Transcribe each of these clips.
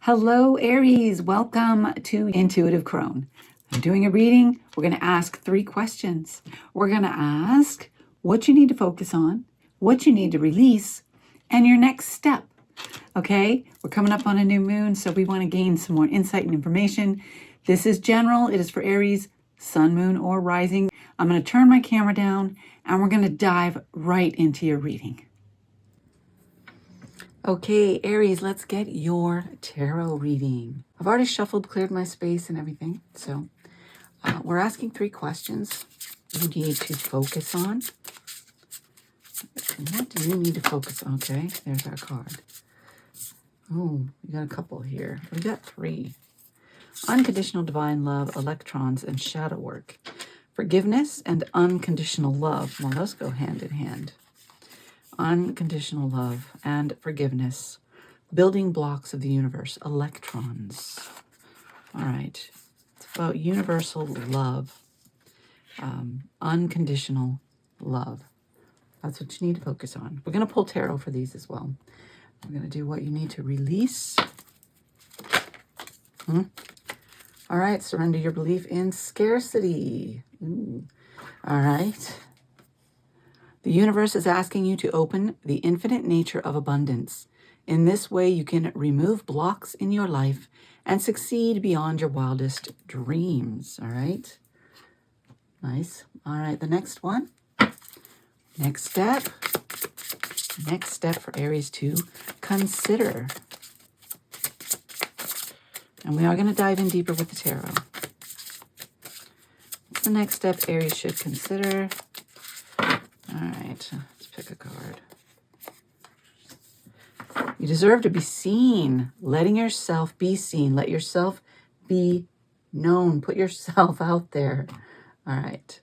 Hello, Aries. Welcome to Intuitive Crone. I'm doing a reading. We're going to ask 3 questions. We're going to ask what you need to focus on, what you need to release, and your next step. Okay? We're coming up on a new moon, so we want to gain some more insight and information. This is general. It is for Aries, sun, moon, or rising. I'm going to turn my camera down, and we're going to dive right into your reading. Okay, Aries, let's get your tarot reading. I've already shuffled, cleared my space and everything. So we're asking 3 questions you need to focus on. And what do you need to focus on? Okay, there's our card. Oh, we got a couple here. We got 3. Unconditional divine love, electrons, and shadow work. Forgiveness and unconditional love. Well, those go hand in hand. Unconditional love and forgiveness. Building blocks of the universe. Electrons. All right. It's about universal love. Unconditional love. That's what you need to focus on. We're going to pull tarot for these as well. We're going to do what you need to release. All right. Surrender your belief in scarcity. Ooh. All right. The universe is asking you to open the infinite nature of abundance. In this way, you can remove blocks in your life and succeed beyond your wildest dreams. All right. Nice. All right. The next one. Next step. Next step for Aries to consider. And we are going to dive in deeper with the tarot. What's the next step Aries should consider? All right, let's pick a card. You deserve to be seen. Letting yourself be seen. Let yourself be known. Put yourself out there. All right.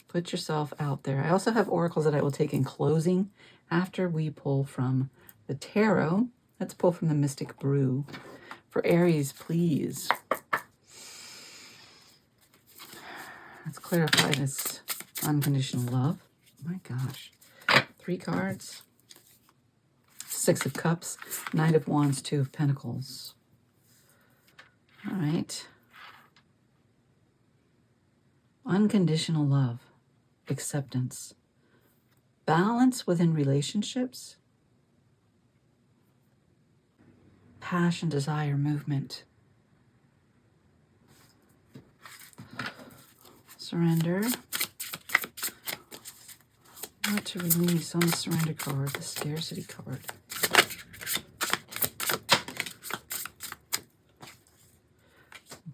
Put yourself out there. I also have oracles that I will take in closing after we pull from the tarot. Let's pull from the Mystic Brew. For Aries, please. Let's clarify this unconditional love. Oh my gosh. 3 cards. 6 of Cups, Knight of Wands, 2 of Pentacles. All right. Unconditional love, acceptance, balance within relationships, passion, desire, movement, surrender. What to release on the surrender card, the scarcity card.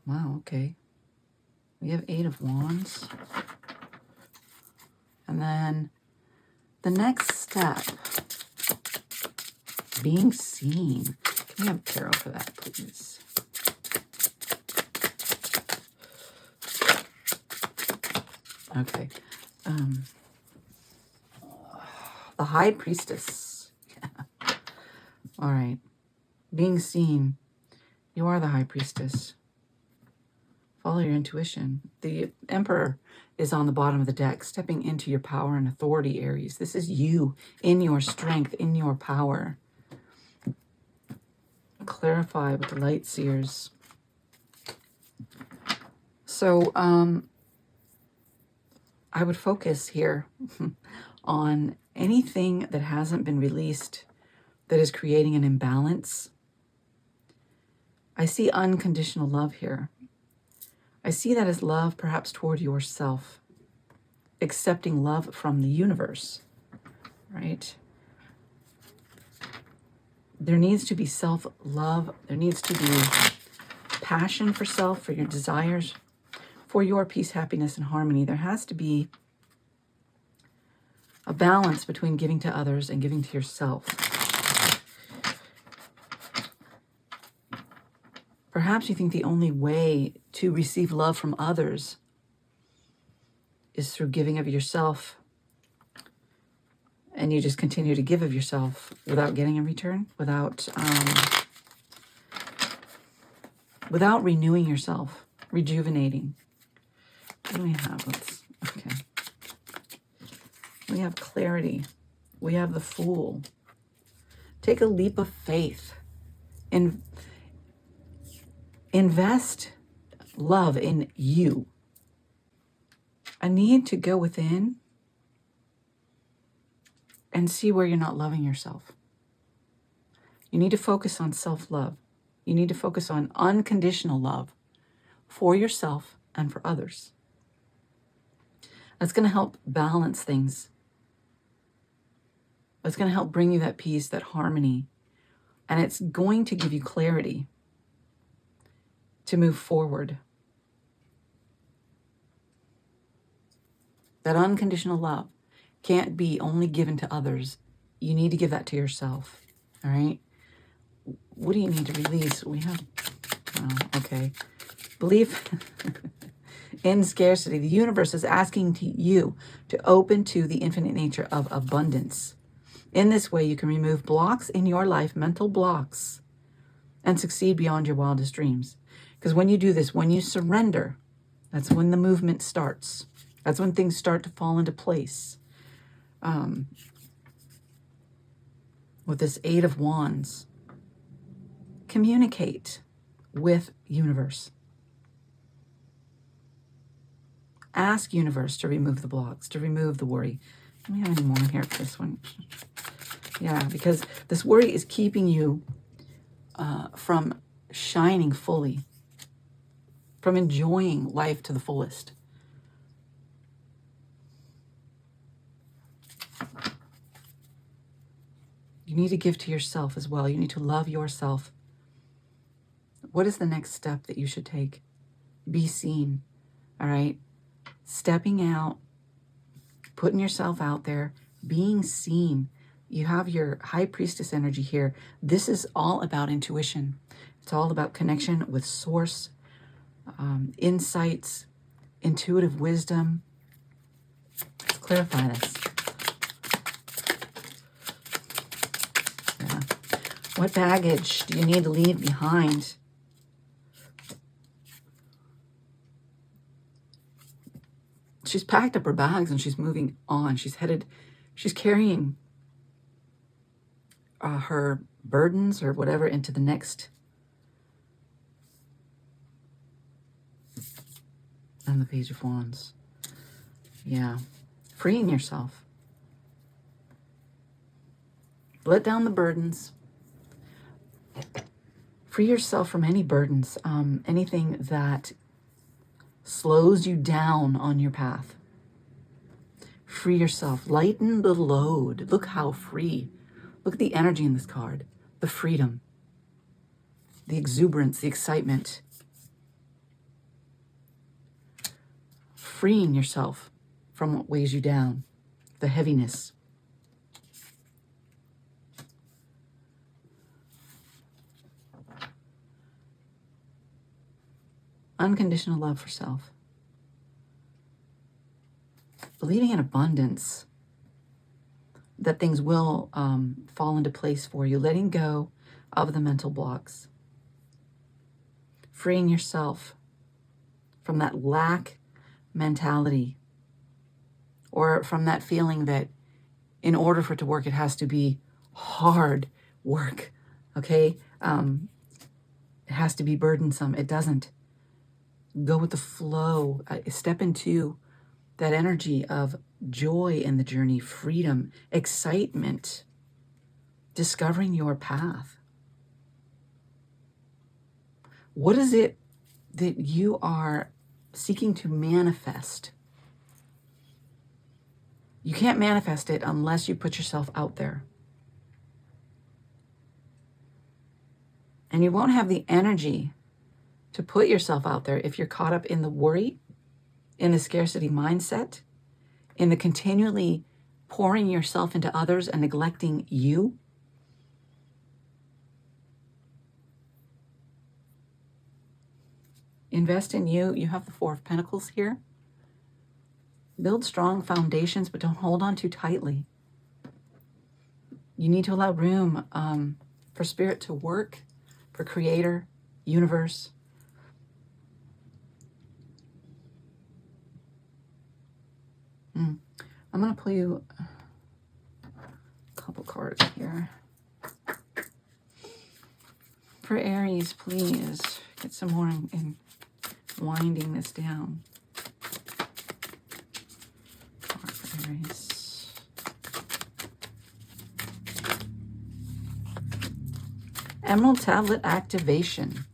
Wow, okay. We have 8 of Wands. And then the next step, being seen. Can we have tarot for that, please? Okay. The High Priestess. Yeah. All right. Being seen. You are the High Priestess. Follow your intuition. The Emperor is on the bottom of the deck, stepping into your power and authority, Aries. This is you in your strength, in your power. Clarify with the Light Seers. So, I would focus here on anything that hasn't been released that is creating an imbalance. I see unconditional love here. I see that as love perhaps toward yourself, accepting love from the universe, right? There needs to be self-love. There needs to be passion for self, for your desires, for your peace, happiness, and harmony. There has to be a balance between giving to others and giving to yourself. Perhaps you think the only way to receive love from others is through giving of yourself, and you just continue to give of yourself without getting in return, without renewing yourself, rejuvenating. What do we have? Okay. We have clarity. We have the Fool. Take a leap of faith. Invest love in you. A need to go within and see where you're not loving yourself. You need to focus on self-love. You need to focus on unconditional love for yourself and for others. That's going to help balance things. It's going to help bring you that peace, that harmony, and it's going to give you clarity to move forward. That unconditional love can't be only given to others. You need to give that to yourself. All right? What do you need to release? We have, okay. Belief in scarcity. The universe is asking you to open to the infinite nature of abundance. In this way, you can remove blocks in your life, mental blocks, and succeed beyond your wildest dreams. Because when you do this, when you surrender, that's when the movement starts. That's when things start to fall into place. With this Eight of Wands, communicate with universe. Ask universe to remove the blocks, to remove the worry. Do we have any more in here for this one? Yeah, because this worry is keeping you from shining fully, from enjoying life to the fullest. You need to give to yourself as well. You need to love yourself. What is the next step that you should take? Be seen, all right? Stepping out, putting yourself out there, being seen. You have your high priestess energy here. This is all about intuition. It's all about connection with source, insights, intuitive wisdom. Let's clarify this. Yeah. What baggage do you need to leave behind? She's packed up her bags and she's moving on. She's carrying her burdens or whatever into the next. And the Page of Wands. Yeah. Freeing yourself. Let down the burdens. Free yourself from any burdens, anything that slows you down on your path. Free yourself. Lighten the load. Look how free. Look at the energy in this card. The freedom. The exuberance. The excitement. Freeing yourself from what weighs you down. The heaviness. Unconditional love for self. Believing in abundance. That things will fall into place for you. Letting go of the mental blocks. Freeing yourself from that lack mentality. Or from that feeling that in order for it to work, it has to be hard work. Okay? It has to be burdensome. It doesn't. Go with the flow. Step into that energy of joy in the journey, freedom, excitement, discovering your path. What is it that you are seeking to manifest? You can't manifest it unless you put yourself out there. And you won't have the energy to put yourself out there if you're caught up in the worry, in the scarcity mindset, in the continually pouring yourself into others and neglecting you. Invest in you. You have the Four of Pentacles here. Build strong foundations, but don't hold on too tightly. You need to allow room for spirit to work, for creator, universe. I'm going to pull you a couple cards here. For Aries, please get some more in winding this down. For Aries. Emerald Tablet activation.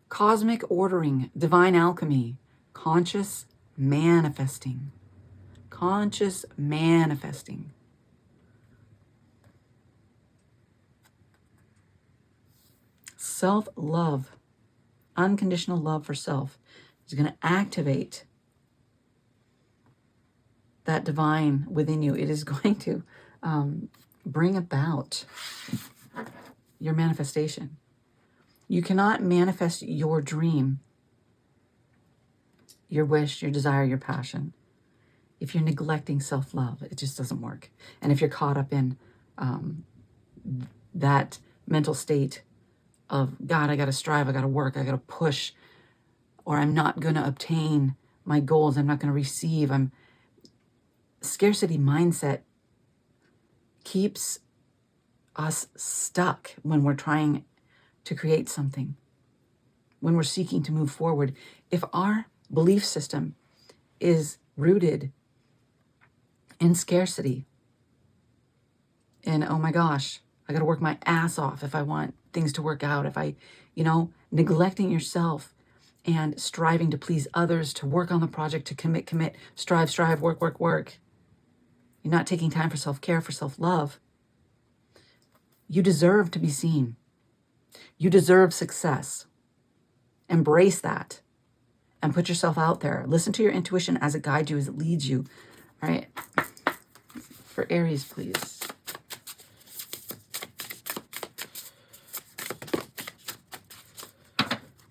Cosmic ordering, divine alchemy, conscious manifesting. Conscious manifesting. Self-love, unconditional love for self is going to activate that divine within you. It is going to bring about your manifestation. You cannot manifest your dream, your wish, your desire, your passion, if you're neglecting self-love. It just doesn't work. And if you're caught up in that mental state of, God, I got to strive, I got to work, I got to push, or I'm not going to obtain my goals, I'm not going to receive. Scarcity mindset keeps us stuck when we're trying to create something, when we're seeking to move forward. If our belief system is rooted in scarcity, in, oh my gosh, I got to work my ass off if I want things to work out, if I, neglecting yourself and striving to please others, to work on the project, to commit, strive, work. You're not taking time for self-care, for self-love. You deserve to be seen. You deserve success. Embrace that and put yourself out there. Listen to your intuition as it guides you, as it leads you. All right. For Aries, please.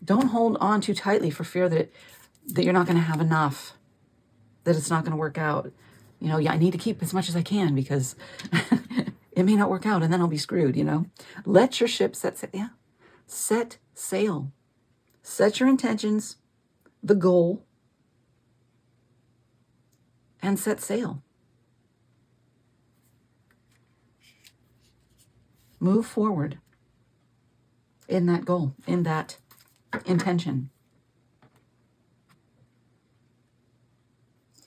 Don't hold on too tightly for fear that you're not going to have enough, that it's not going to work out. I need to keep as much as I can because it may not work out and then I'll be screwed, Let your ship set sail. Set your intentions, the goal, and set sail. Move forward in that goal, in that intention.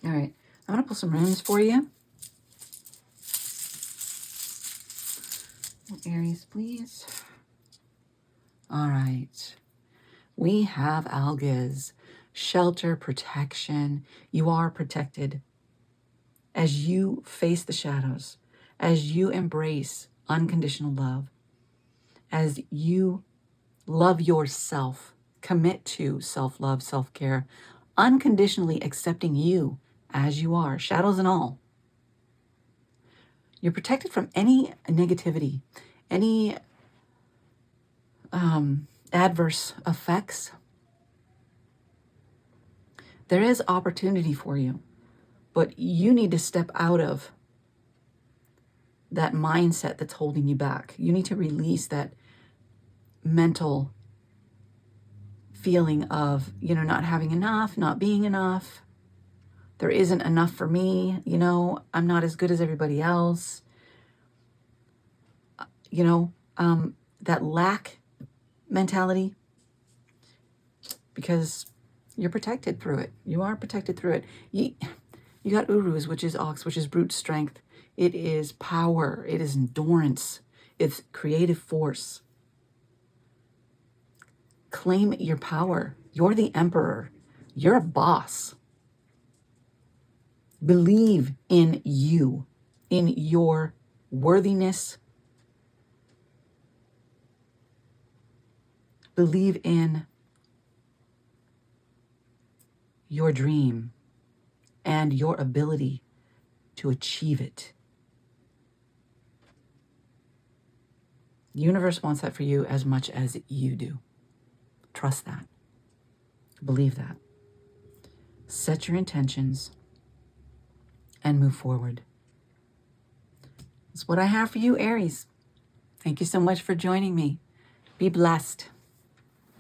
All right, I'm going to pull some runes for you. Aries, please. All right. We have algas, shelter, protection. You are protected as you face the shadows, as you embrace unconditional love, as you love yourself, commit to self-love, self-care, unconditionally accepting you as you are, shadows and all. You're protected from any negativity, any adverse effects. There is opportunity for you, but you need to step out of that mindset that's holding you back. You need to release that mental feeling of, not having enough, not being enough. There isn't enough for me. I'm not as good as everybody else. That lack mentality, because you're protected through it. You are protected through it. You got Uruz, which is ox, which is brute strength. It is power. It is endurance. It's creative force. Claim your power. You're the emperor. You're a boss. Believe in you, in your worthiness. Believe in your dream and your ability to achieve it. The universe wants that for you as much as you do. Trust that. Believe that. Set your intentions and move forward. That's what I have for you, Aries. Thank you so much for joining me. Be blessed.